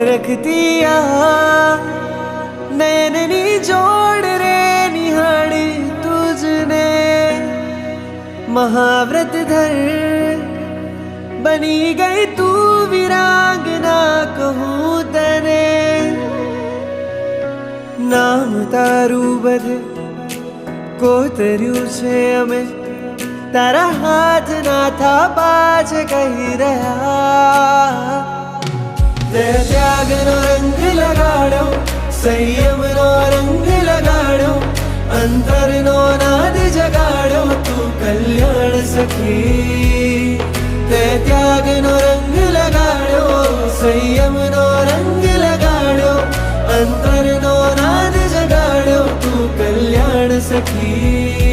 रख दिया नैननी जोड़ रे निहाड़ी तुझने महाव्रत धर बनी गई तू वीरांगना कहूँ तने नाम तारू बधे कोतर्યું છે અમે તારા હાથ ના થાપા છે કહી રહ્યા તે ત્યાગનો રંગ લગાડો સંયમનો રંગ લગાડો અંતરનો નાદ જગાડો તું કલ્યાણ સખી તે ત્યાગનો રંગ લગાડો સંયમનો રંગ લગાડો અંતરનો નાદ જગાડો તું કલ્યાણ સખી